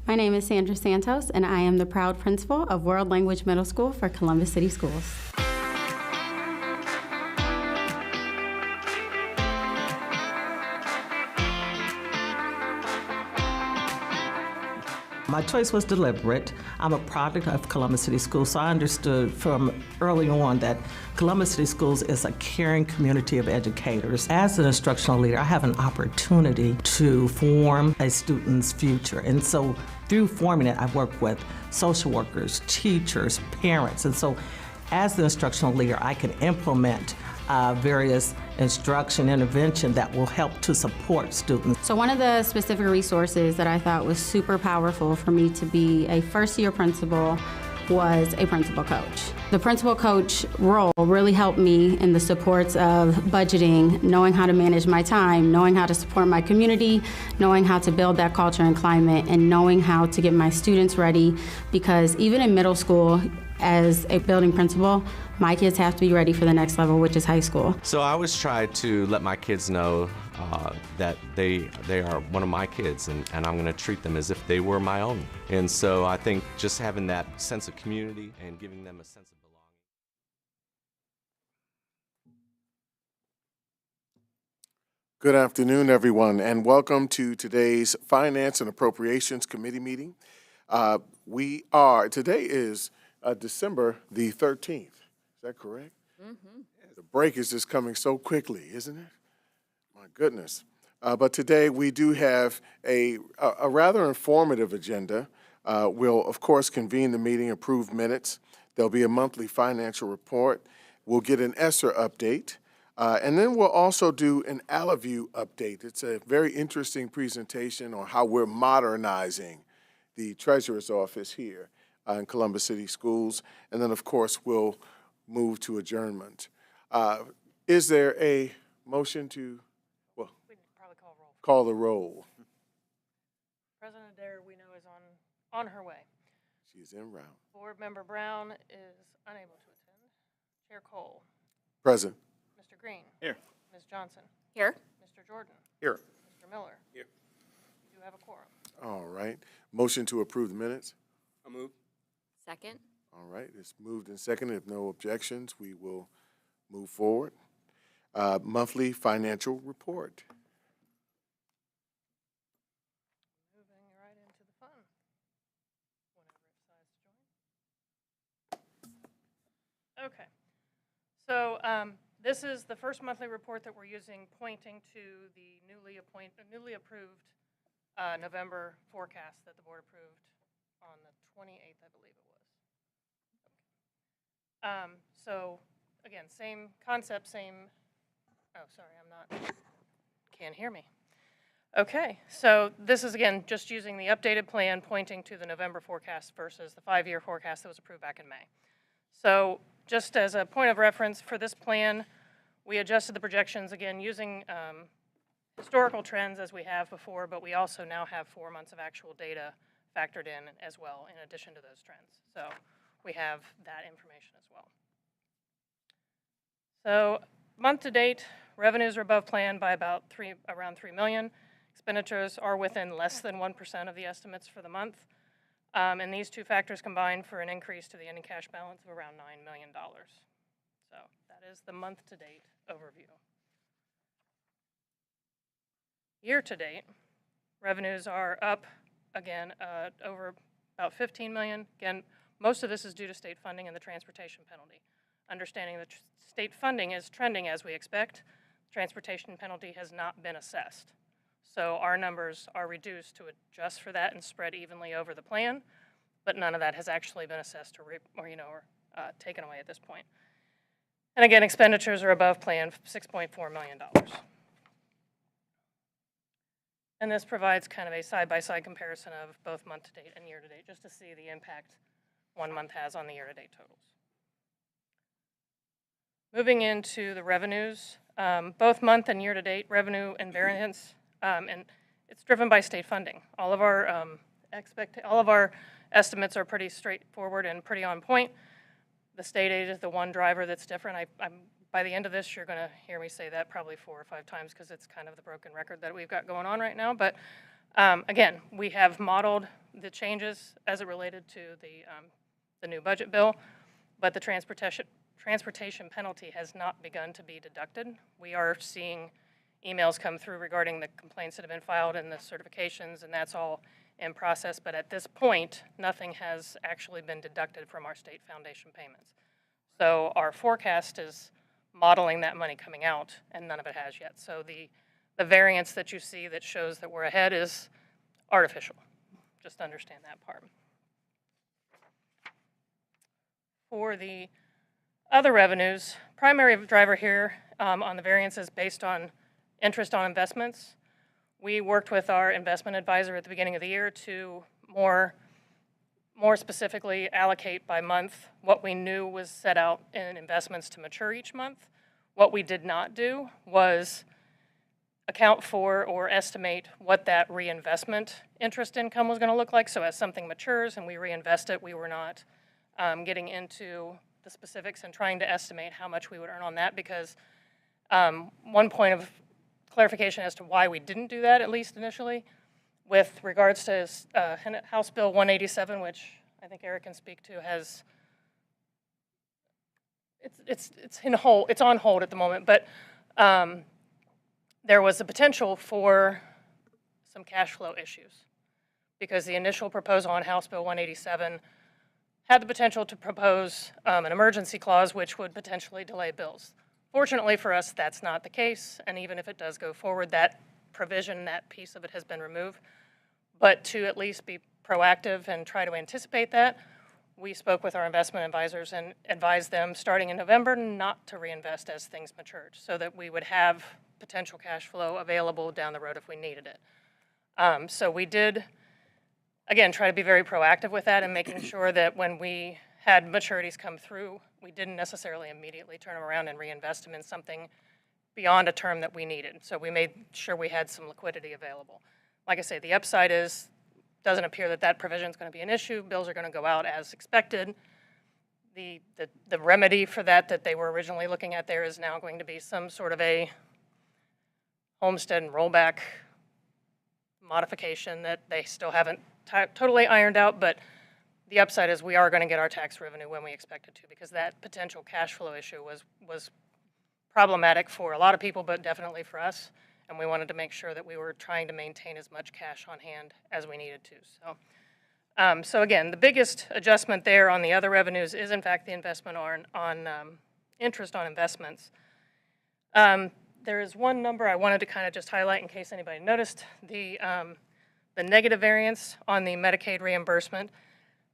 My name is Sandra Santos, and I am the proud principal of World Language Middle School for Columbus City Schools. My choice was deliberate. I'm a product of Columbus City Schools, so I understood from early on that Columbus City Schools is a caring community of educators. As an instructional leader, I have an opportunity to form a student's future. And so through forming it, I've worked with social workers, teachers, parents. And so as the instructional leader, I can implement various instruction intervention that will help to support students. So one of the specific resources that I thought was super powerful for me to be a first-year principal was a principal coach. The principal coach role really helped me in the supports of budgeting, knowing how to manage my time, knowing how to support my community, knowing how to build that culture and climate, and knowing how to get my students ready, because even in middle school, as a building principal, my kids have to be ready for the next level, which is high school. So I always try to let my kids know that they are one of my kids, and I'm going to treat them as if they were my own. And so I think just having that sense of community and giving them a sense of belonging. Good afternoon, everyone, and welcome to today's Finance and Appropriations Committee meeting. Today is December the 13th. Is that correct? Mm-hmm. The break is just coming so quickly, isn't it? My goodness. But today we do have a rather informative agenda. We'll, of course, convene the meeting, approve minutes. There'll be a monthly financial report. We'll get an ESSER update. And then we'll also do an AlaView update. It's a very interesting presentation on how we're modernizing the Treasurer's Office here in Columbus City Schools. And then, of course, we'll move to adjournment. Is there a motion to, well, we'd probably call roll. Call the roll? President Adair, we know, is on her way. She's en route. Board Member Brown is unable to attend. Chair Cole. Present. Mr. Green. Here. Ms. Johnson. Here. Mr. Jordan. Here. Mr. Miller. Here. We do have a quorum. All right. Motion to approve the minutes. Second? All right, it's moved and seconded. If no objections, we will move forward. Monthly financial report. Moving right into the fun. Whenever it decides to join. Okay. So this is the first monthly report that we're using, pointing to the newly approved November forecast that the board approved on the 28th, I believe it was. So again, same concept, same. Oh, sorry, can't hear me. Okay, so this is again just using the updated plan pointing to the November forecast versus the 5-year forecast that was approved back in May. So just as a point of reference for this plan, we adjusted the projections again using historical trends as we have before, but we also now have 4 months of actual data factored in as well in addition to those trends. So we have that information as well. So month to date, revenues are above plan by about around $3 million. Expenditures are within less than 1% of the estimates for the month. And these two factors combine for an increase to the ending cash balance of around $9 million. So that is the month to date overview. Year to date, revenues are up again over about $15 million. Again, most of this is due to state funding and the transportation penalty. Understanding that state funding is trending as we expect, transportation penalty has not been assessed. So our numbers are reduced to adjust for that and spread evenly over the plan, but none of that has actually been assessed or taken away at this point. And again, expenditures are above plan, $6.4 million. And this provides kind of a side-by-side comparison of both month-to-date and year-to-date, just to see the impact 1 month has on the year-to-date totals. Moving into the revenues, both month and year-to-date revenue and variance, and it's driven by state funding. All of our estimates are pretty straightforward and pretty on point. The state aid is the one driver that's different. By the end of this, you're going to hear me say that probably 4 or 5 times because it's kind of the broken record that we've got going on right now. But again, we have modeled the changes as it related to the new budget bill, but the transportation penalty has not begun to be deducted. We are seeing emails come through regarding the complaints that have been filed and the certifications, and that's all in process. But at this point, nothing has actually been deducted from our state foundation payments. So our forecast is modeling that money coming out, and none of it has yet. So the variance that you see that shows that we're ahead is artificial. Just understand that part. For the other revenues, primary driver here on the variance is based on interest on investments. We worked with our investment advisor at the beginning of the year to more specifically allocate by month what we knew was set out in investments to mature each month. What we did not do was account for or estimate what that reinvestment interest income was going to look like. So as something matures and we reinvest it, we were not getting into the specifics and trying to estimate how much we would earn on that, because one point of clarification as to why we didn't do that, at least initially, with regards to House Bill 187, which I think Eric can speak to, has it's on hold at the moment, but there was a potential for some cash flow issues because the initial proposal on House Bill 187 had the potential to propose an emergency clause which would potentially delay bills. Fortunately for us, that's not the case, and even if it does go forward, that provision, that piece of it has been removed. But to at least be proactive and try to anticipate that, we spoke with our investment advisors and advised them starting in November not to reinvest as things matured, so that we would have potential cash flow available down the road if we needed it. So we did, again, try to be very proactive with that and making sure that when we had maturities come through, we didn't necessarily immediately turn them around and reinvest them in something beyond a term that we needed. So we made sure we had some liquidity available. Like I say, the upside is, doesn't appear that that provision is going to be an issue. Bills are going to go out as expected. The remedy for that they were originally looking at there is now going to be some sort of a homestead and rollback modification that they still haven't totally ironed out, but the upside is we are going to get our tax revenue when we expect it to, because that potential cash flow issue was problematic for a lot of people, but definitely for us. And we wanted to make sure that we were trying to maintain as much cash on hand as we needed to. So again, the biggest adjustment there on the other revenues is in fact the investment on interest on investments. There is one number I wanted to kind of just highlight in case anybody noticed, the negative variance on the Medicaid reimbursement.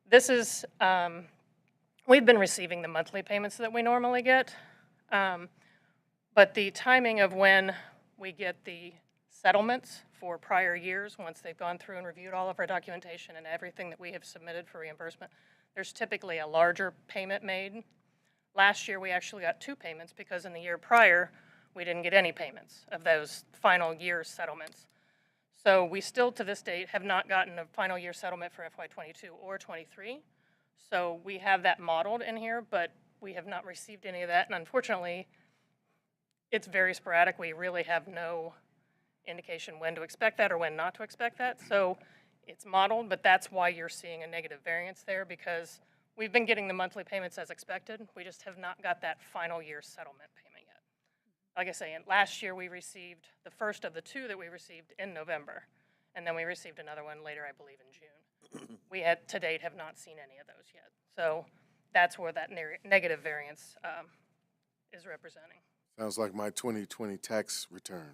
This is, we've been receiving the monthly payments that we normally get, but the timing of when we get the settlements for prior years, once they've gone through and reviewed all of our documentation and everything that we have submitted for reimbursement, there's typically a larger payment made. Last year, we actually got 2 payments because in the year prior, we didn't get any payments of those final year settlements. So we still, to this date, have not gotten a final year settlement for FY22 or 23. So we have that modeled in here, but we have not received any of that. And unfortunately, it's very sporadic. We really have no indication when to expect that or when not to expect that. So it's modeled, but that's why you're seeing a negative variance there, because we've been getting the monthly payments as expected. We just have not got that final year settlement payment yet. Like I say, last year we received the first of the 2 that we received in November, and then we received another one later, I believe, in June. We had, to date, have not seen any of those yet. So that's where that negative variance is representing. Sounds like my 2020 tax return.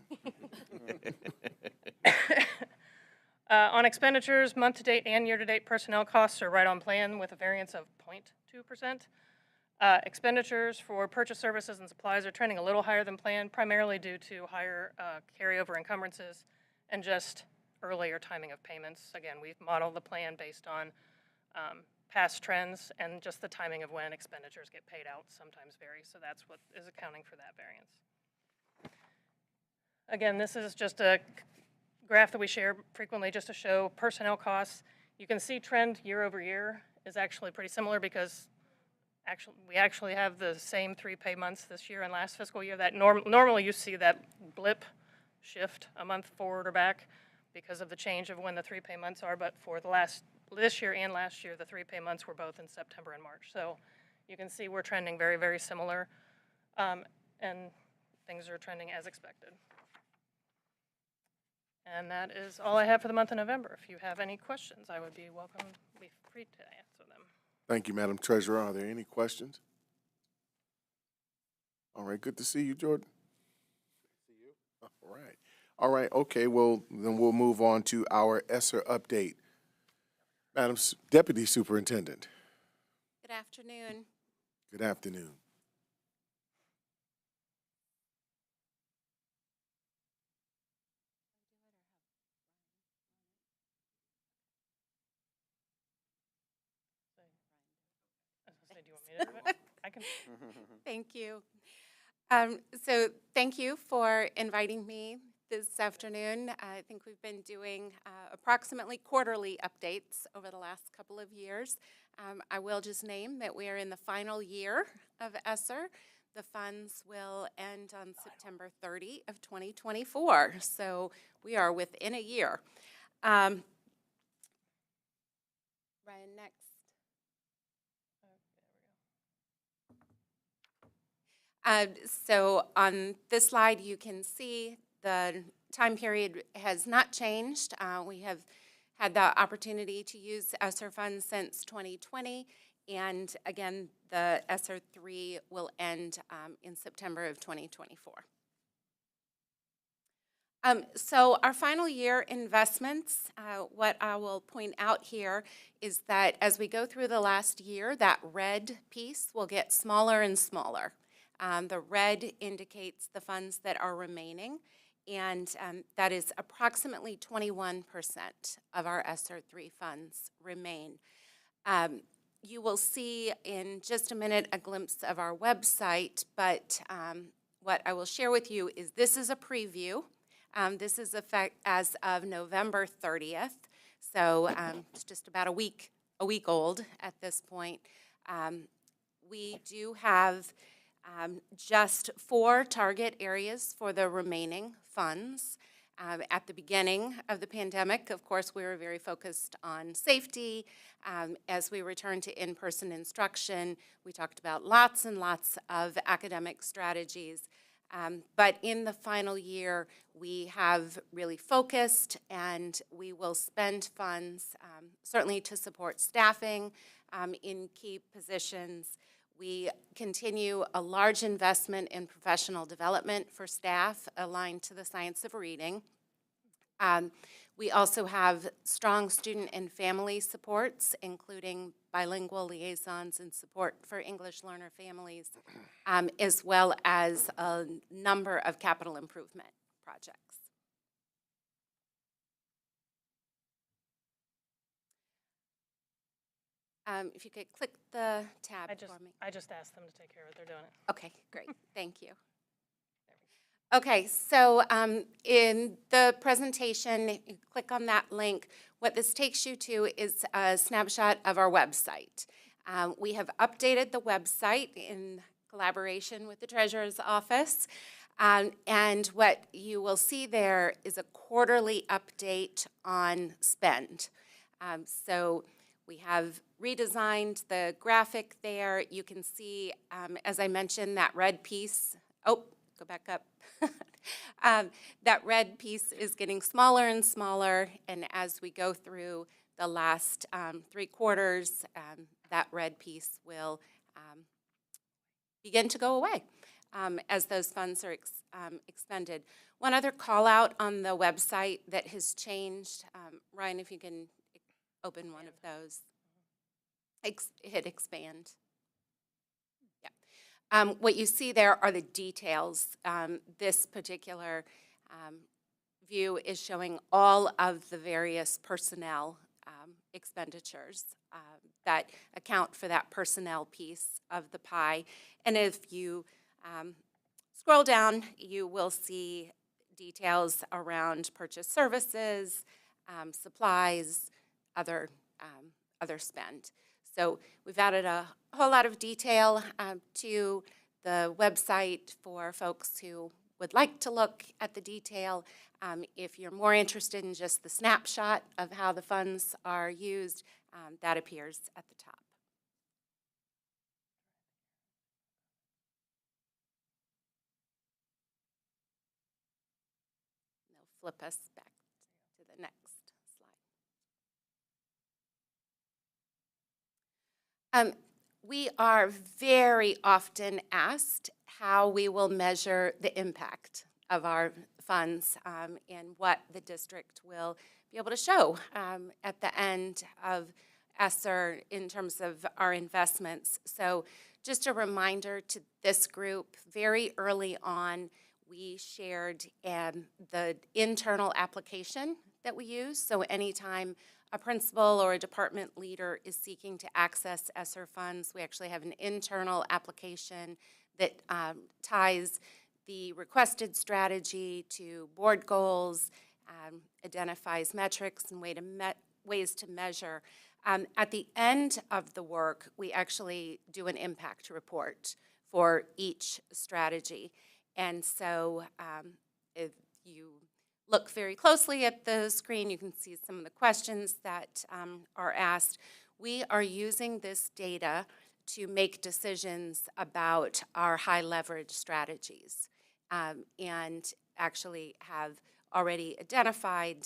On expenditures, month-to-date and year-to-date personnel costs are right on plan with a variance of 0.2%. Expenditures for purchase services and supplies are trending a little higher than planned, primarily due to higher carryover encumbrances and just earlier timing of payments. Again, we've modeled the plan based on past trends, and just the timing of when expenditures get paid out sometimes varies, so that's what is accounting for that variance. Again, this is just a graph that we share frequently just to show personnel costs. You can see trend year over year is actually pretty similar, because we actually have the same 3 pay months this year and last fiscal year. That normally you see that blip shift a month forward or back because of the change of when the 3 pay months are, but for this year and last year, the 3 pay months were both in September and March. So you can see we're trending very, very similar, and things are trending as expected. And that is all I have for the month of November. If you have any questions, I would be free to answer them. Thank you, Madam Treasurer. Are there any questions? All right, good to see you, Jordan. See you. All right. All right, okay, well, then we'll move on to our ESSER update. Madam Deputy Superintendent. Good afternoon. Good afternoon. Do you want me to do it? I can. Thank you. So thank you for inviting me this afternoon. I think we've been doing approximately quarterly updates over the last couple of years. I will just name that we are in the final year of ESSER. The funds will end on September 30 of 2024, so we are within a year. Ryan, next. So on this slide, you can see the time period has not changed. We have had the opportunity to use ESSER funds since 2020, and again, the ESSER 3 will end in September of 2024. So our final year investments, what I will point out here is that as we go through the last year, that red piece will get smaller and smaller. The red indicates the funds that are remaining, and that is approximately 21% of our ESSER 3 funds remain. You will see in just a minute a glimpse of our website, but what I will share with you is this is a preview. This is effect as of November 30th, so it's just about a week old at this point. We do have just 4 target areas for the remaining funds. At the beginning of the pandemic, of course, we were very focused on safety. As we returned to in-person instruction, we talked about lots and lots of academic strategies. But in the final year, we have really focused, and we will spend funds certainly to support staffing in key positions. We continue a large investment in professional development for staff aligned to the science of reading. We also have strong student and family supports, including bilingual liaisons and support for English learner families, as well as a number of capital improvement projects. If you could click the tab for me. I just asked them to take care of it. They're doing it. Okay, great, thank you. Okay, so in the presentation, you click on that link. What this takes you to is a snapshot of our website. We have updated the website in collaboration with the Treasurer's Office. And what you will see there is a quarterly update on spend. So we have redesigned the graphic there. You can see, as I mentioned, that red piece. Oh, go back up. That red piece is getting smaller and smaller, and as we go through the last 3 quarters, that red piece will begin to go away as those funds are expended. One other call out on the website that has changed, Ryan, if you can open one of those, hit expand. What you see there are the details. This particular view is showing all of the various personnel expenditures that account for that personnel piece of the pie. And if you scroll down, you will see details around purchase services, supplies, other spend. So we've added a whole lot of detail to the website for folks who would like to look at the detail. If you're more interested in just the snapshot of how the funds are used, that appears at the top. They'll flip us back to the next slide. We are very often asked how we will measure the impact of our funds and what the district will be able to show at the end of ESSER in terms of our investments. So just a reminder to this group, very early on, we shared the internal application that we use. So anytime a principal or a department leader is seeking to access ESSER funds, we actually have an internal application that ties the requested strategy to board goals, identifies metrics and ways to measure. At the end of the work, we actually do an impact report for each strategy. And so if you look very closely at the screen, you can see some of the questions that are asked. We are using this data to make decisions about our high leverage strategies and actually have already identified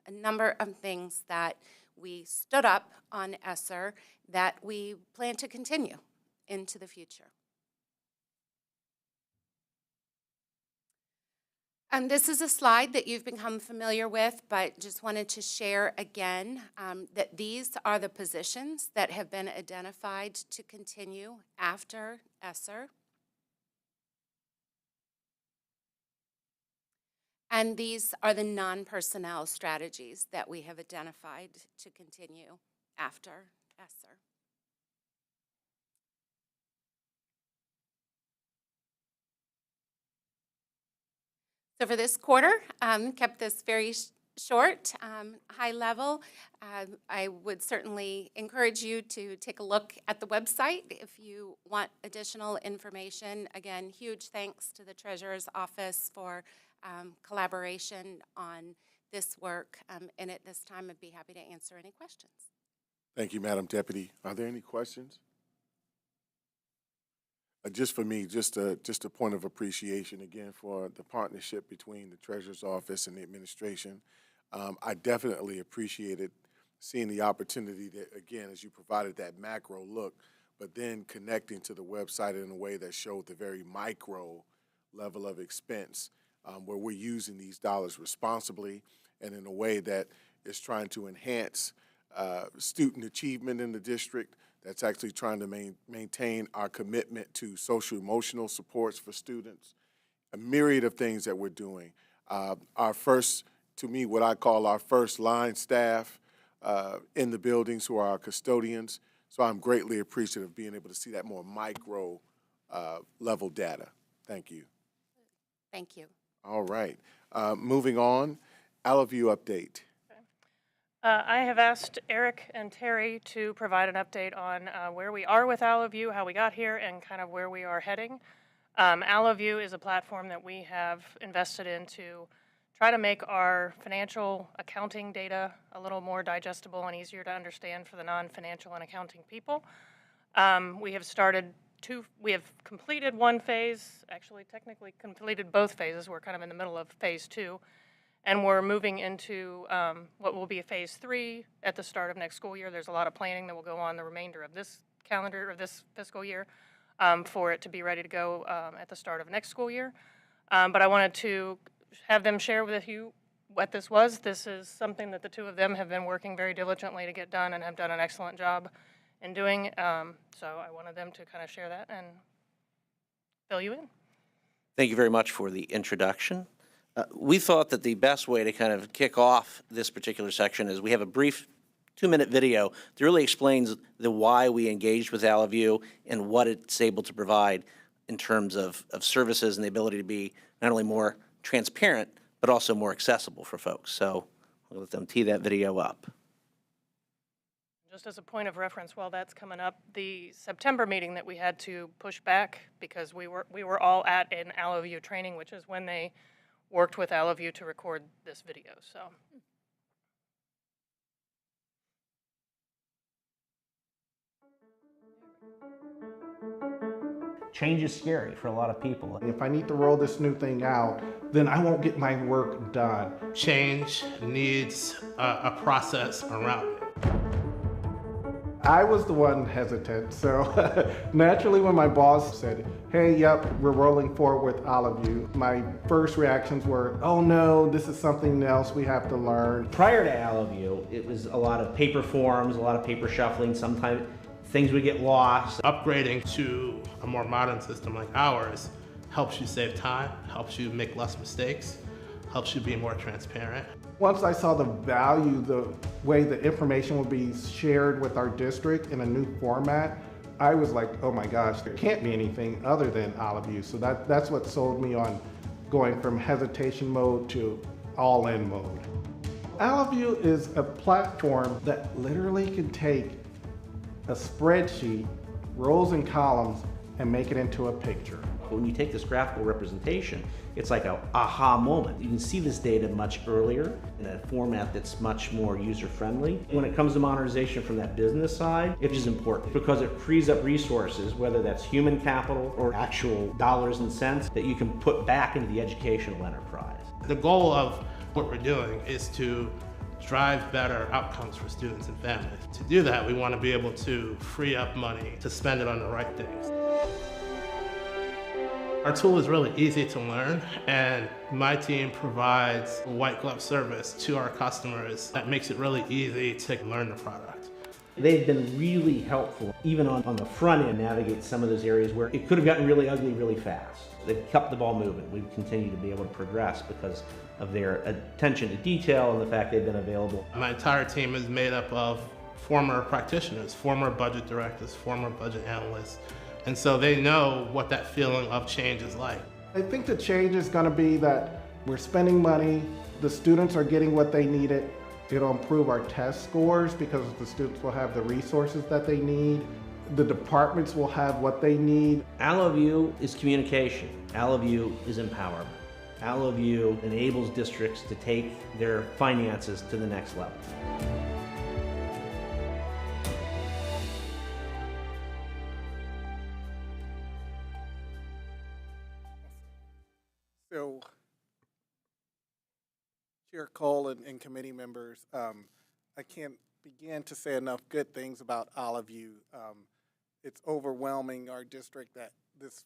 a number of things that we stood up on ESSER that we plan to continue into the future. This is a slide that you've become familiar with, but just wanted to share again that these are the positions that have been identified to continue after ESSER. And these are the non-personnel strategies that we have identified to continue after ESSER. So for this quarter, kept this very short, high level. I would certainly encourage you to take a look at the website if you want additional information. Again, huge thanks to the Treasurer's Office for collaboration on this work. And at this time, I'd be happy to answer any questions. Thank you, Madam Deputy. Are there any questions? Just for me, just a point of appreciation again for the partnership between the Treasurer's Office and the administration. I definitely appreciated seeing the opportunity that, again, as you provided that macro look, but then connecting to the website in a way that showed the very micro level of expense, where we're using these dollars responsibly and in a way that is trying to enhance student achievement in the district, that's actually trying to maintain our commitment to social emotional supports for students, a myriad of things that we're doing. Our first, to me, what I call our first line staff in the buildings who are our custodians. So I'm greatly appreciative of being able to see that more micro level data. Thank you. Thank you. All right. Moving on, Allaview update. I have asked Eric and Terry to provide an update on where we are with Allaview, how we got here, and kind of where we are heading. Allaview is a platform that we have invested in to try to make our financial accounting data a little more digestible and easier to understand for the non-financial and accounting people. We have completed one phase, actually technically completed both phases. We're kind of in the middle of phase 2. And we're moving into what will be a phase 3 at the start of next school year. There's a lot of planning that will go on the remainder of this calendar or this fiscal year for it to be ready to go at the start of next school year. But I wanted to have them share with you what this was. This is something that the two of them have been working very diligently to get done and have done an excellent job in doing. So I wanted them to kind of share that and fill you in. Thank you very much for the introduction. We thought that the best way to kind of kick off this particular section is we have a brief 2-minute video that really explains the why we engaged with Allaview and what it's able to provide in terms of services and the ability to be not only more transparent, but also more accessible for folks. So I'll let them tee that video up. Just as a point of reference, while that's coming up, the September meeting that we had to push back because we were all at an Allaview training, which is when they worked with Allaview to record this video. So. Change is scary for a lot of people. If I need to roll this new thing out, then I won't get my work done. Change needs a process around it. I was the one hesitant, so naturally when my boss said, hey, yep, we're rolling forward with Allaview, my first reactions were, oh no, this is something else we have to learn. Prior to Allaview, it was a lot of paper forms, a lot of paper shuffling, sometimes things would get lost. Upgrading to a more modern system like ours helps you save time, helps you make less mistakes, helps you be more transparent. Once I saw the value, the way the information will be shared with our district in a new format, I was like, oh my gosh, there can't be anything other than Allaview. So that's what sold me on going from hesitation mode to all-in mode. Allaview is a platform that literally can take a spreadsheet, rows and columns, and make it into a picture. When you take this graphical representation, it's like a aha moment. You can see this data much earlier in a format that's much more user-friendly. When it comes to modernization from that business side, it is important because it frees up resources, whether that's human capital or actual dollars and cents, that you can put back into the educational enterprise. The goal of what we're doing is to drive better outcomes for students and families. To do that, we want to be able to free up money to spend it on the right things. Our tool is really easy to learn, and my team provides a white glove service to our customers that makes it really easy to learn the product. They've been really helpful, even on the front end, navigate some of those areas where it could have gotten really ugly really fast. They've kept the ball moving. We've continued to be able to progress because of their attention to detail and the fact they've been available. My entire team is made up of former practitioners, former budget directors, former budget analysts, and so they know what that feeling of change is like. I think the change is going to be that we're spending money, the students are getting what they needed. It'll improve our test scores because the students will have the resources that they need. The departments will have what they need. Allaview is communication. Allaview is empowerment. Allovue enables districts to take their finances to the next level. So, Chair Cole and committee members, I can't begin to say enough good things about Allovue. It's overwhelming our district that this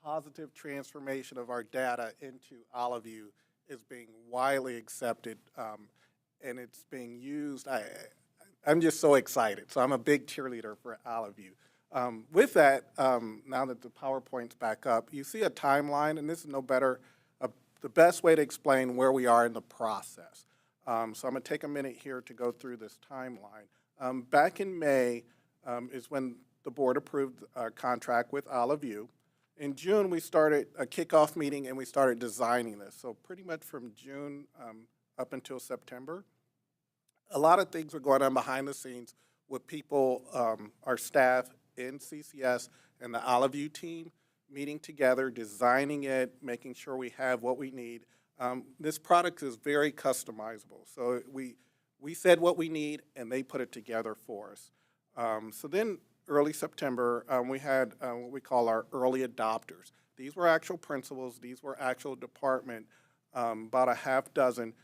positive transformation of our data into Allovue is being widely accepted, and it's being used. I'm just so excited. So I'm a big cheerleader for Allovue. With that, now that the PowerPoint's back up, you see a timeline, and this is no better, the best way to explain where we are in the process. So I'm going to take a minute here to go through this timeline. Back in May is when the board approved our contract with Allovue. In June, we started a kickoff meeting and we started designing this. So pretty much from June up until September, a lot of things were going on behind the scenes with people, our staff in CCS and the Allovue team meeting together, designing it, making sure we have what we need. This product is very customizable. So we said what we need and they put it together for us. So then early September, we had what we call our early adopters. These were actual principals, these were actual department, about a half dozen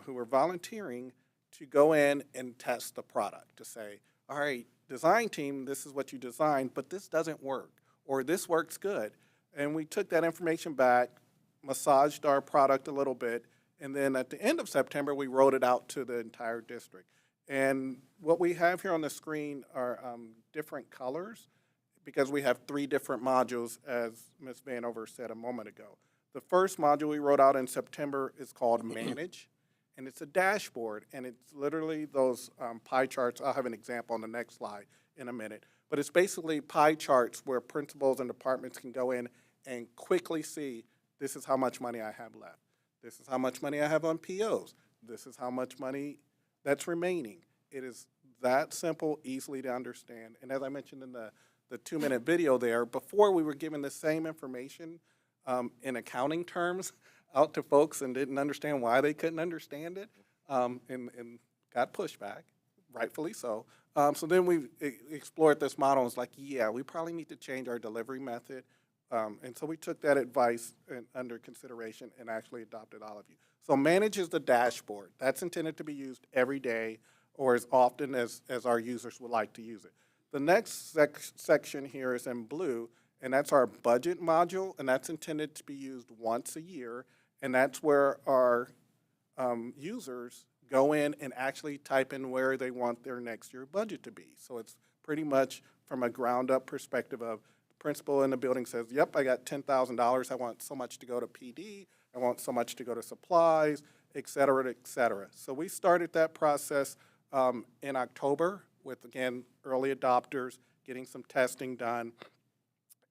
who were volunteering to go in and test the product, to say, all right, design team, this is what you designed, but this doesn't work, or this works good. And we took that information back, massaged our product a little bit, and then at the end of September, we rolled it out to the entire district. And what we have here on the screen are different colors because we have 3 different modules, as Ms. Vanover said a moment ago. The first module we wrote out in September is called Manage, and it's a dashboard, and it's literally those pie charts. I'll have an example on the next slide in a minute. But it's basically pie charts where principals and departments can go in and quickly see, this is how much money I have left. This is how much money I have on POs. This is how much money that's remaining. It is that simple, easily to understand. And as I mentioned in the 2-minute video there, before we were given the same information in accounting terms out to folks and didn't understand why they couldn't understand it, and got pushback, rightfully so. So then we explored this model and was like, yeah, we probably need to change our delivery method. And so we took that advice under consideration and actually adopted Allovue. So Manage is the dashboard. That's intended to be used every day or as often as our users would like to use it. The next section here is in blue, and that's our budget module, and that's intended to be used once a year, and that's where our users go in and actually type in where they want their next year budget to be. So it's pretty much from a ground-up perspective of the principal in the building says, yep, I got $10,000. I want so much to go to PD. I want so much to go to supplies, et cetera, et cetera. So we started that process in October with, again, early adopters, getting some testing done.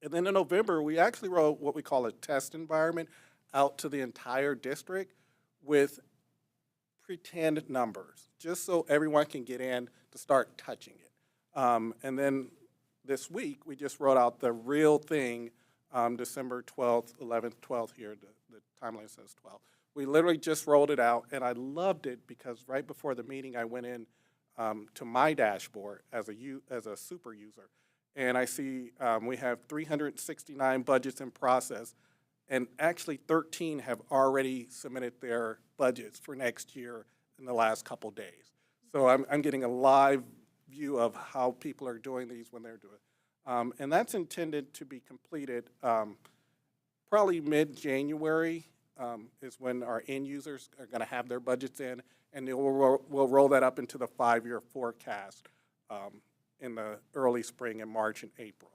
And then in November, we actually wrote what we call a test environment out to the entire district with pretend numbers, just so everyone can get in to start touching it. And then this week, we just wrote out the real thing, December 12th, 11th, 12th here, the timeline says 12. We literally just rolled it out, and I loved it because right before the meeting, I went in to my dashboard as a super user, and I see we have 369 budgets in process, and actually 13 have already submitted their budgets for next year in the last couple days. So I'm getting a live view of how people are doing these when they're doing it. And that's intended to be completed probably mid-January is when our end users are going to have their budgets in, and we'll roll that up into the 5-year forecast in the early spring in March and April.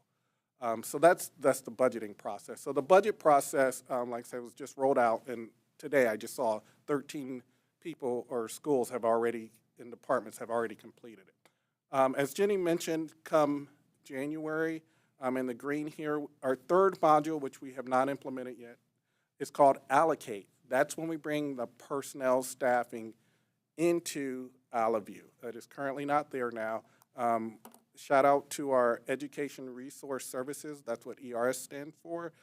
So that's the budgeting process. So the budget process, like I said, was just rolled out, and today I just saw 13 people or schools have already, in departments, have already completed it. As Jenny mentioned, come January, in the green here, our third module, which we have not implemented yet, is called Allocate. That's when we bring the personnel staffing into Allovue. That is currently not there now. Shout out to our Education Resource Services. That's what ERS stands for.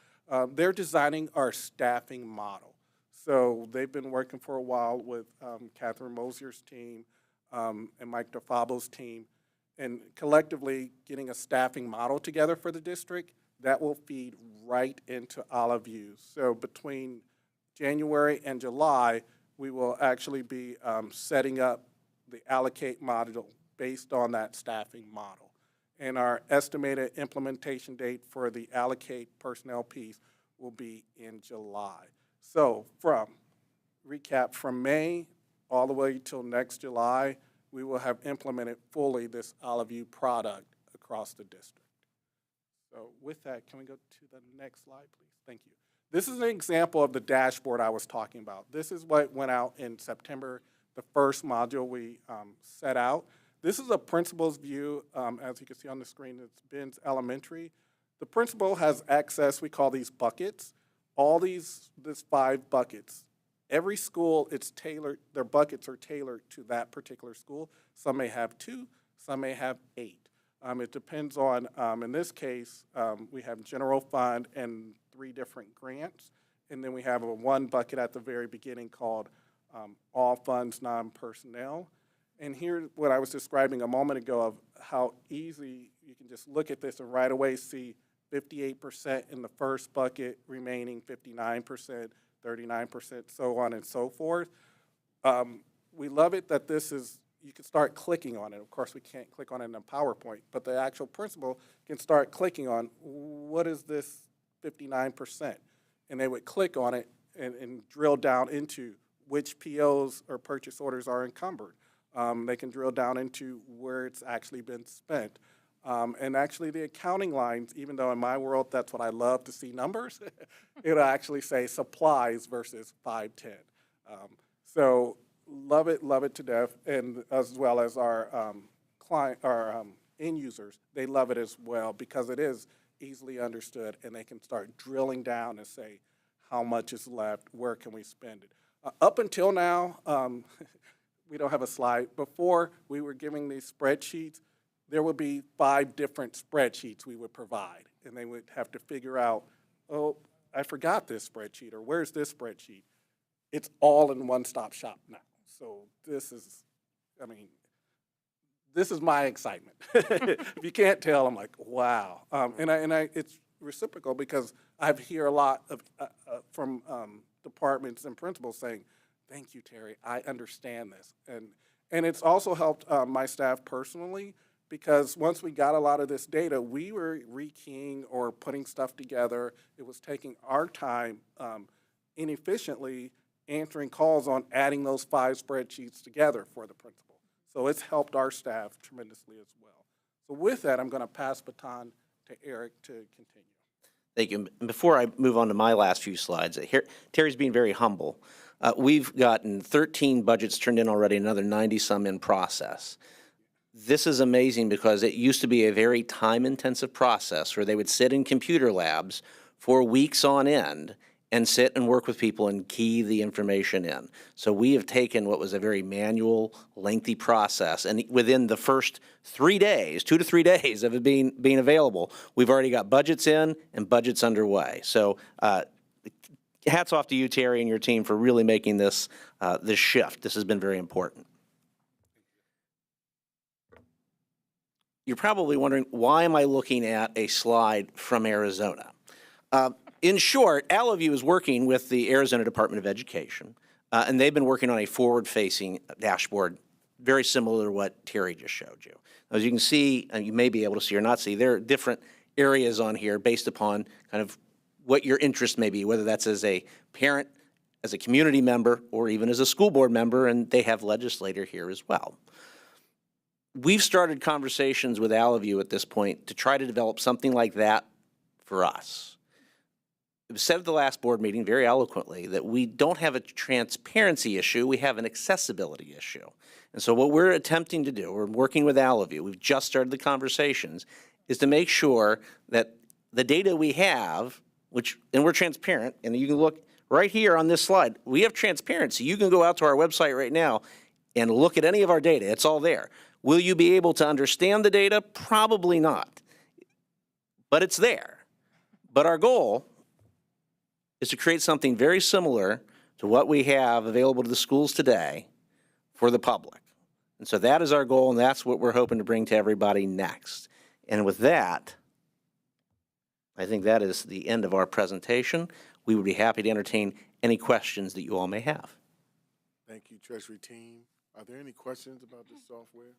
They're designing our staffing model. So they've been working for a while with Catherine Mosier's team and Mike DeFabo's team, and collectively getting a staffing model together for the district that will feed right into OliveView. So between January and July, we will actually be setting up the allocate module based on that staffing model. And our estimated implementation date for the allocate personnel piece will be in July. So recap, from May all the way till next July, we will have implemented fully this OliveView product across the district. So with that, can we go to the next slide, please? Thank you. This is an example of the dashboard I was talking about. This is what went out in September, the first module we set out. This is a principal's view. As you can see on the screen, it's Ben's Elementary. The principal has access, we call these buckets. All these 5 buckets. Every school, it's tailored, their buckets are tailored to that particular school. Some may have 2, some may have 8. It depends on, in this case, we have general fund and 3 different grants. And then we have one bucket at the very beginning called all funds, non-personnel. And here's what I was describing a moment ago of how easy you can just look at this and right away see 58% in the first bucket, remaining 59%, 39%, so on and so forth. We love it that this is, you can start clicking on it. Of course, we can't click on it in a PowerPoint, but the actual principal can start clicking on, what is this 59%? And they would click on it and drill down into which POs or purchase orders are encumbered. They can drill down into where it's actually been spent. And actually the accounting lines, even though in my world that's what I love to see numbers, it'll actually say supplies versus 510. So love it to death, and as well as our end users, they love it as well because it is easily understood and they can start drilling down and say how much is left, where can we spend it. Up until now, we don't have a slide. Before we were giving these spreadsheets, there would be 5 different spreadsheets we would provide, and they would have to figure out, oh, I forgot this spreadsheet, or where's this spreadsheet? It's all in one-stop shop now. So this is, I mean, this is my excitement. If you can't tell, I'm like, wow. It's reciprocal because I hear a lot of from departments and principals saying, thank you, Terry, I understand this. And it's also helped my staff personally, because once we got a lot of this data, we were rekeying or putting stuff together. It was taking our time inefficiently answering calls on adding those 5 spreadsheets together for the principal. So it's helped our staff tremendously as well. So with that, I'm going to pass baton to Eric to continue. Thank you. And before I move on to my last few slides, here, Terry's being very humble. We've gotten 13 budgets turned in already, another 90-some in process. This is amazing because it used to be a very time-intensive process where they would sit in computer labs for weeks on end and sit and work with people and key the information in. So we have taken what was a very manual, lengthy process, and within the first 3 days, 2 to 3 days of it being available, we've already got budgets in and budgets underway. So hats off to you, Terry, and your team for really making this shift. This has been very important. You're probably wondering, why am I looking at a slide from Arizona? In short, OliveView is working with the Arizona Department of Education, and they've been working on a forward-facing dashboard very similar to what Terry just showed you. As you can see, and you may be able to see or not see, there are different areas on here based upon kind of what your interest may be, whether that's as a parent, as a community member, or even as a school board member, and they have legislator here as well. We've started conversations with OliveView at this point to try to develop something like that for us. It was said at the last board meeting very eloquently that we don't have a transparency issue, we have an accessibility issue. And so what we're attempting to do, we're working with OliveView, we've just started the conversations, is to make sure that the data we have, and we're transparent, and you can look right here on this slide, we have transparency. You can go out to our website right now and look at any of our data, it's all there. Will you be able to understand the data? Probably not, but it's there. But our goal is to create something very similar to to what we have available to the schools today for the public. And so that is our goal, and that's what we're hoping to bring to everybody next. And with that, I think that is the end of our presentation. We would be happy to entertain any questions that you all may have. Thank you, Treasury team. Are there any questions about this software?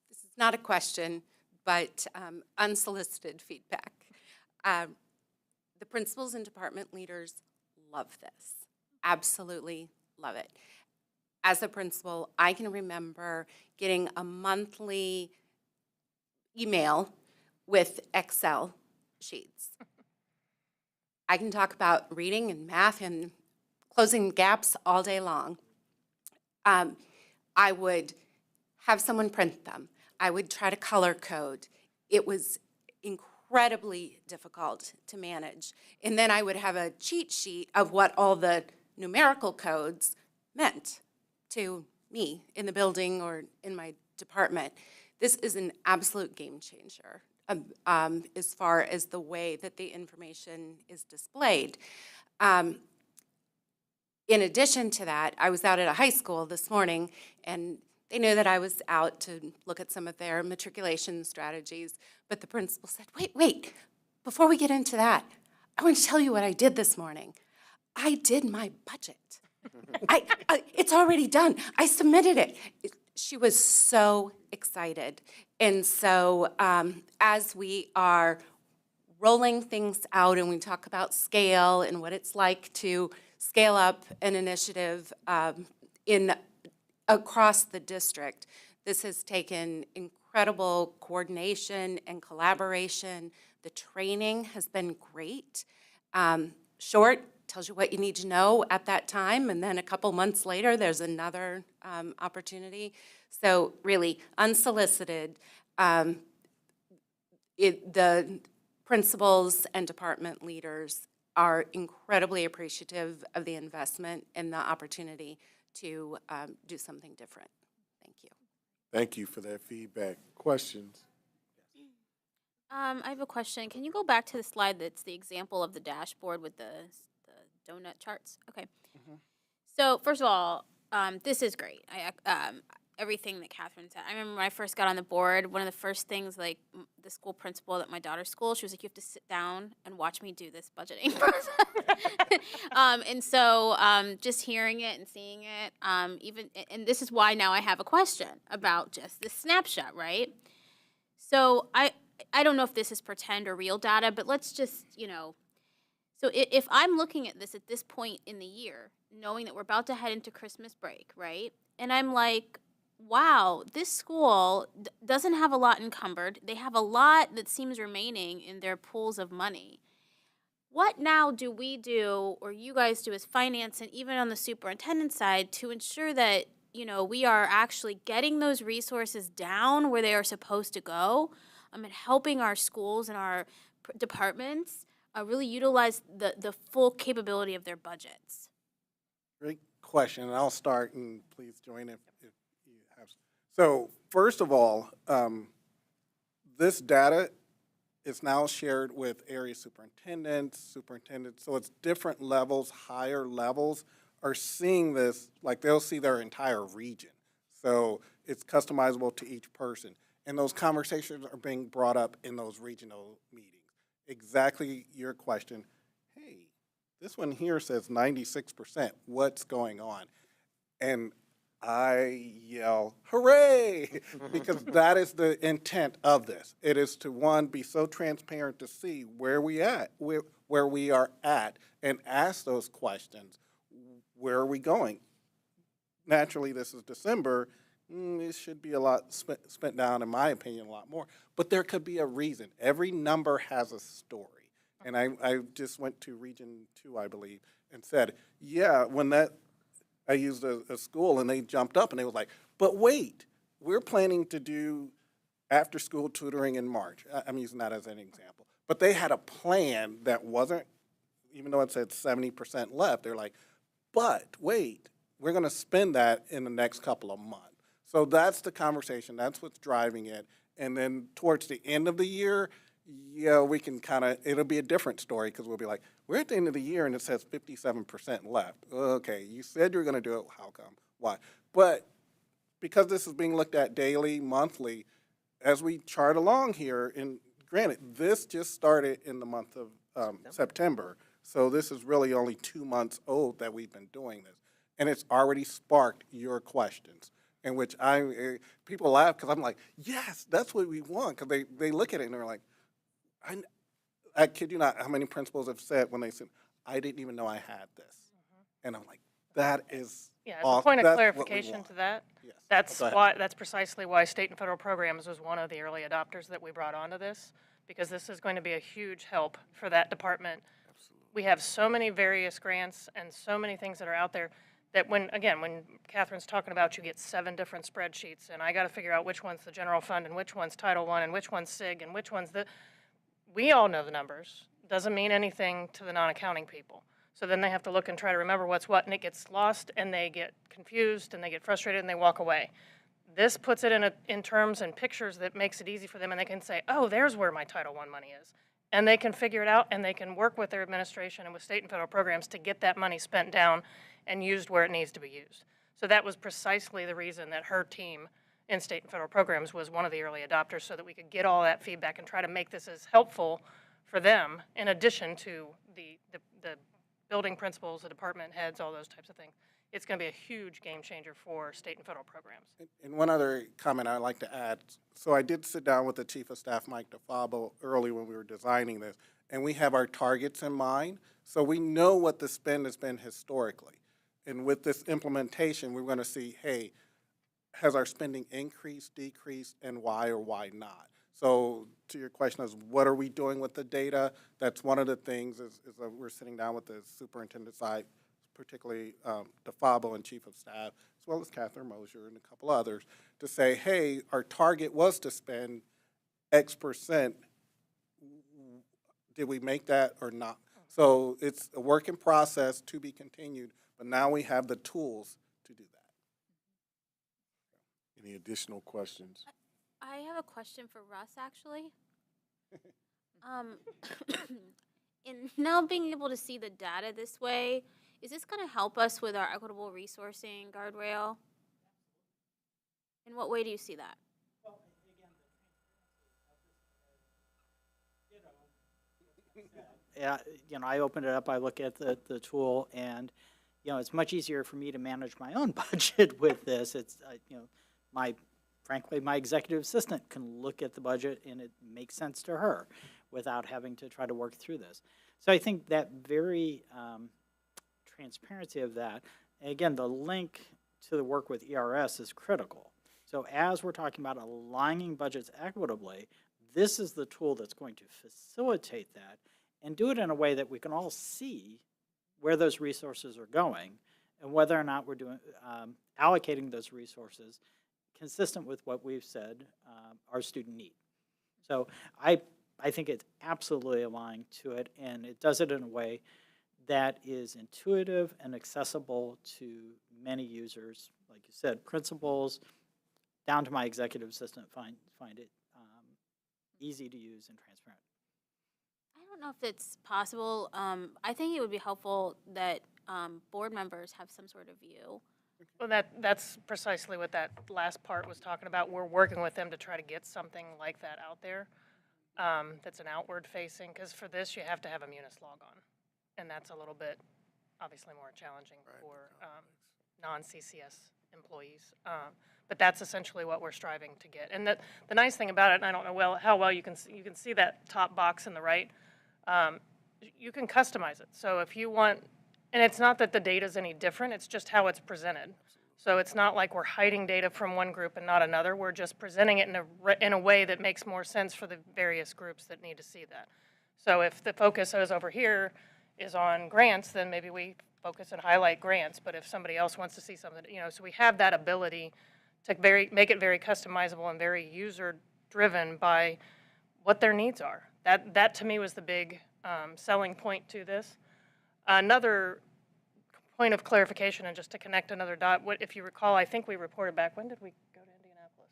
This is not a question, but unsolicited feedback. The principals and department leaders love this, absolutely love it. As a principal, I can remember getting a monthly email with Excel sheets. I can talk about reading and math and closing gaps all day long. I would have someone print them. I would try to color code. It was incredibly difficult to manage. And then I would have a cheat sheet of what all the numerical codes meant to me in the building or in my department. This is an absolute game changer as far as the way that the information is displayed. In addition to that, I was out at a high school this morning, and they knew that I was out to look at some of their matriculation strategies, but the principal said, wait, before we get into that, I want to tell you what I did this morning. I did my budget. It's already done. I submitted it. She was so excited. And so as we are rolling things out and we talk about scale and what it's like to scale up an initiative across the district, this has taken incredible coordination and collaboration. The training has been great. Short, tells you what you need to know at that time, and then a couple months later, there's another opportunity. So really, unsolicited, the principals and department leaders are incredibly appreciative of the investment and the opportunity to do something different. Thank you. Thank you for that feedback. Questions? I have a question. Can you go back to the slide that's the example of the dashboard with the donut charts? Okay. So first of all, this is great. Everything that Catherine said. I remember when I first got on the board, one of the first things, like the school principal at my daughter's school, she was like, you have to sit down and watch me do this budgeting process. And so just hearing it and seeing it, and this is why now I have a question about just this snapshot, right? So I don't know if this is pretend or real data, but let's just, so if I'm looking at this point in the year, knowing that we're about to head into Christmas break, right? And I'm like, wow, this school doesn't have a lot encumbered. They have a lot that seems remaining in their pools of money. What now do we do, or you guys do as finance and even on the superintendent side, to ensure that, we are actually getting those resources down where they are supposed to go, and helping our schools and our departments really utilize the full capability of their budgets? Great question, and I'll start, and please join if you have. So first of all, this data is now shared with area superintendents, so it's different levels, higher levels are seeing this, like they'll see their entire region. So it's customizable to each person. And those conversations are being brought up in those regional meetings. Exactly your question. Hey, this one here says 96%. What's going on? And I yell, hooray! Because that is the intent of this. It is to, one, be so transparent to see where we are at, and ask those questions. Where are we going? Naturally, this is December. It should be a lot spent down, in my opinion, a lot more. But there could be a reason. Every number has a story. And I just went to Region 2, I believe, and said, yeah, I used a school, and they jumped up, and they was like, but wait, we're planning to do after-school tutoring in March. I'm using that as an example. But they had a plan that wasn't, even though it said 70% left, they're like, but wait, we're going to spend that in the next couple of months. So that's the conversation. That's what's driving it. And then towards the end of the year, yeah, we can it'll be a different story, because we'll be like, we're at the end of the year and it says 57% left. Okay, you said you were going to do it. How come? Why? But because this is being looked at daily, monthly, as we chart along here, and granted, this just started in the month of September, so this is really only 2 months old that we've been doing this, and it's already sparked your questions, in which people laugh because I'm like, yes, that's what we want, because they look at it and they're like, I kid you not, how many principals have said when they said, I didn't even know I had this, and I'm like, that is Yeah, as a awesome. point of That's what we clarification want. to that, Yes. that's precisely why state and federal programs was one of the early adopters that we brought onto this, because this is going to be a huge help for that department. We have so many various grants and so many things that are out there that when Catherine's talking about, you get 7 different spreadsheets, and I got to figure out which one's the general fund and which one's Title I and which one's SIG and which one's we all know the numbers. Doesn't mean anything to the non-accounting people. So then they have to look and try to remember what's what, and it gets lost, and they get confused, and they get frustrated, and they walk away. This puts it in terms and pictures that makes it easy for them, and they can say, oh, there's where my Title I money is. And they can figure it out, and they can work with their administration and with state and federal programs to get that money spent down and used where it needs to be used. So that was precisely the reason that her team in state and federal programs was one of the early adopters, so that we could get all that feedback and try to make this as helpful for them, in addition to the building principals, the department heads, all those types of things. It's going to be a huge game changer for state and federal programs. And one other comment I'd like to add. So I did sit down with the Chief of Staff, Mike DeFabo, early when we were designing this, and we have our targets in mind. So we know what the spend has been historically. And with this implementation, we're going to see, hey, has our spending increased, decreased, and why or why not? So to your question is, what are we doing with the data? That's one of the things is that we're sitting down with the superintendent side, particularly DeFabo and Chief of Staff, as well as Catherine Mosier and a couple others, to say, hey, our target was to spend X percent. Did we make that or not? So it's a work in process to be continued, but now we have the tools to do that. Any additional questions? I have a question for Russ, actually. In now being able to see the data this way, is this going to help us with our equitable resourcing guardrail? In what way do you see that? Yeah, I opened it up, I look at the tool, and, it's much easier for me to manage my own budget with this. It's, frankly, my executive assistant can look at the budget and it makes sense to her without having to try to work through this. So I think that very transparency of that, and again, the link to the work with ERS is critical. So as we're talking about aligning budgets equitably, this is the tool that's going to facilitate that and do it in a way that we can all see where those resources are going and whether or not we're doing allocating those resources consistent with what we've said our student need. So I think it's absolutely aligned to it, and it does it in a way that is intuitive and accessible to many users. Like you said, principals down to my executive assistant find it easy to use and transparent. I don't know if it's possible. I think it would be helpful that board members have some sort of view. Well, that's precisely what that last part was talking about. We're working with them to try to get something like that out there that's an outward facing, because for this you have to have a Munis log on, and that's a little bit obviously more challenging for non-CCS employees. But that's essentially what we're striving to get. And the nice thing about it, and I don't know how well you can see that top box in the right, you can customize it. So if you want, and it's not that the data is any different, it's just how it's presented. So it's not like we're hiding data from one group and not another. We're just presenting it in a way that makes more sense for the various groups that need to see that. So if the focus is over here is on grants, then maybe we focus and highlight grants. But if somebody else wants to see something, so we have that ability to make it very customizable and very user-driven by what their needs are. That to me was the big selling point to this. Another point of clarification, and just to connect another dot, if you recall, I think we reported back, when did we go to Indianapolis?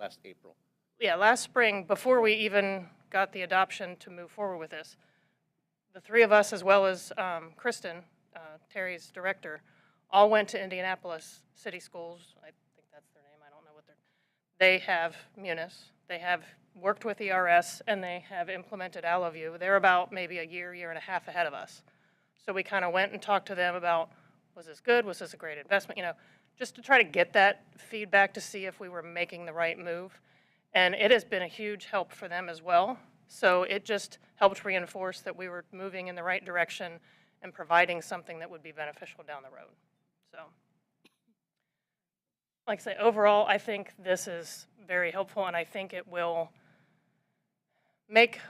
Last April. Yeah, last spring, before we even got the adoption to move forward with this. the three of us, as well as Kristen, Terry's director, all went to Indianapolis City Schools. I think that's their name. I don't know what they have Munis. They have worked with ERS, and they have implemented AlloView. They're about maybe a year and a half ahead of us. So we kind of went and talked to them about, was this good? Was this a great investment? You know, just to try to get that feedback to see if we were making the right move. And it has been a huge help for them as well. So it just helped reinforce that we were moving in the right direction and providing something that would be beneficial down the road. So, like I say, overall, I think this is very helpful, and I think it will make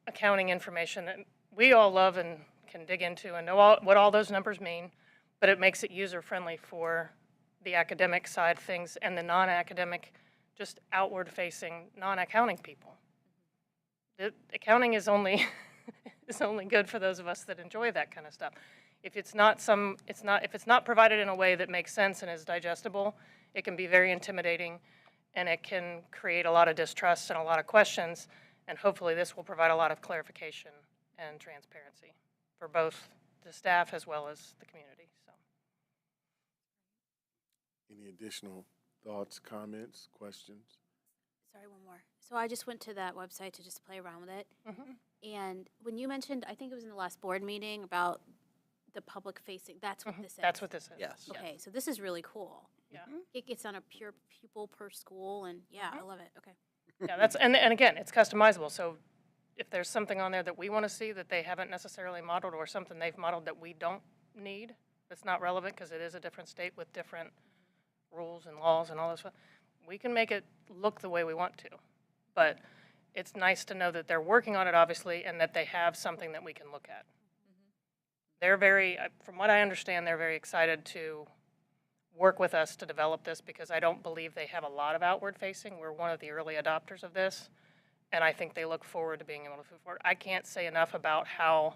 accounting information that we all love and can dig into and know what all those numbers mean, but it makes it user-friendly for the academic side of things and the non-academic, just outward-facing, non-accounting people. The accounting is only is only good for those of us that enjoy that kind of stuff. If it's not provided in a way that makes sense and is digestible, it can be very intimidating, and it can create a lot of distrust and a lot of questions. And hopefully, this will provide a lot of clarification and transparency for both the staff as well as the community. So, Any additional thoughts, comments, questions? Sorry, one more. So I just went to that website to just play around with it. And when you mentioned, I think it was in the last board meeting about the public facing, that's what this is. that's what this is. Yes. Okay, so this is really cool. Yeah. It gets on a pure pupil per school, and yeah, I love it. Okay. Yeah, that's and again, it's customizable. So if there's something on there that we want to see that they haven't necessarily modeled, or something they've modeled that we don't need, that's not relevant because it is a different state with different rules and laws and all this stuff, we can make it look the way we want to. But it's nice to know that they're working on it, obviously, and that they have something that we can look at. They're very, from what I understand, they're very excited to work with us to develop this, because I don't believe they have a lot of outward facing. We're one of the early adopters of this, and I think they look forward to being able to move forward. I can't say enough about how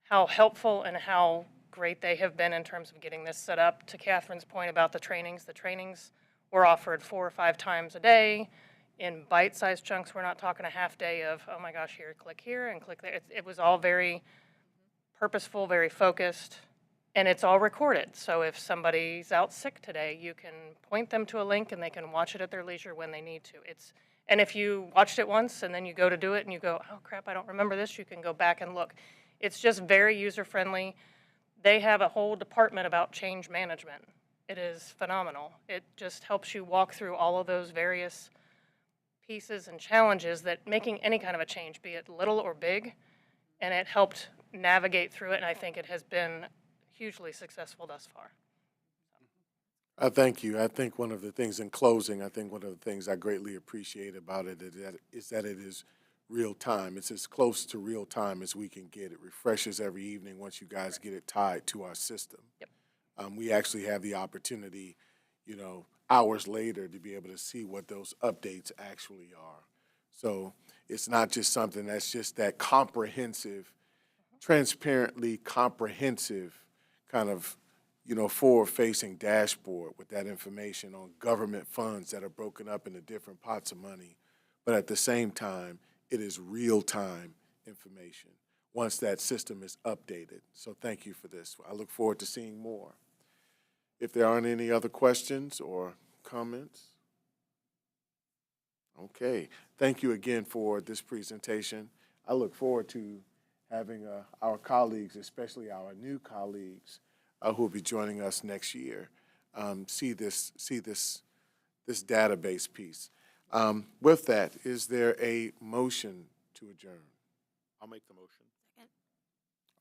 helpful and how great they have been in terms of getting this set up. To Catherine's point about the trainings were offered 4 or 5 times a day in bite-sized chunks. We're not talking a half day of, oh my gosh, click here and click there. It was all very purposeful, very focused, and it's all recorded. So if somebody's out sick today, you can point them to a link and they can watch it at their leisure when they need to. And if you watched it once and then you go to do it and you go, oh crap, I don't remember this, you can go back and look. It's just very user-friendly. They have a whole department about change management. It is phenomenal. It just helps you walk through all of those various pieces and challenges that making any kind of a change, be it little or big, and it helped navigate through it, and I think it has been hugely successful thus far. I thank you. I think one of the things in closing, I greatly appreciate about it is that it is real time. It's as close to real time as we can get. It refreshes every evening once you guys get it tied to our system. Yep. We actually have the opportunity, hours later to be able to see what those updates actually are. So it's not just something that's just that comprehensive, transparently comprehensive kind of, forward-facing dashboard with that information on government funds that are broken up into different pots of money. But at the same time, it is real-time information once that system is updated. So thank you for this. I look forward to seeing more. If there aren't any other questions or comments, okay. Thank you again for this presentation. I look forward to having our colleagues, especially our new colleagues who will be joining us next year, see this database piece. With that, is there a motion to adjourn? I'll make the motion. Second.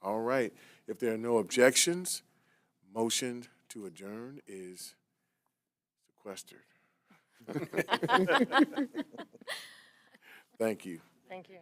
All right. If there are no objections, motion to adjourn is sequestered. Thank you. Thank you.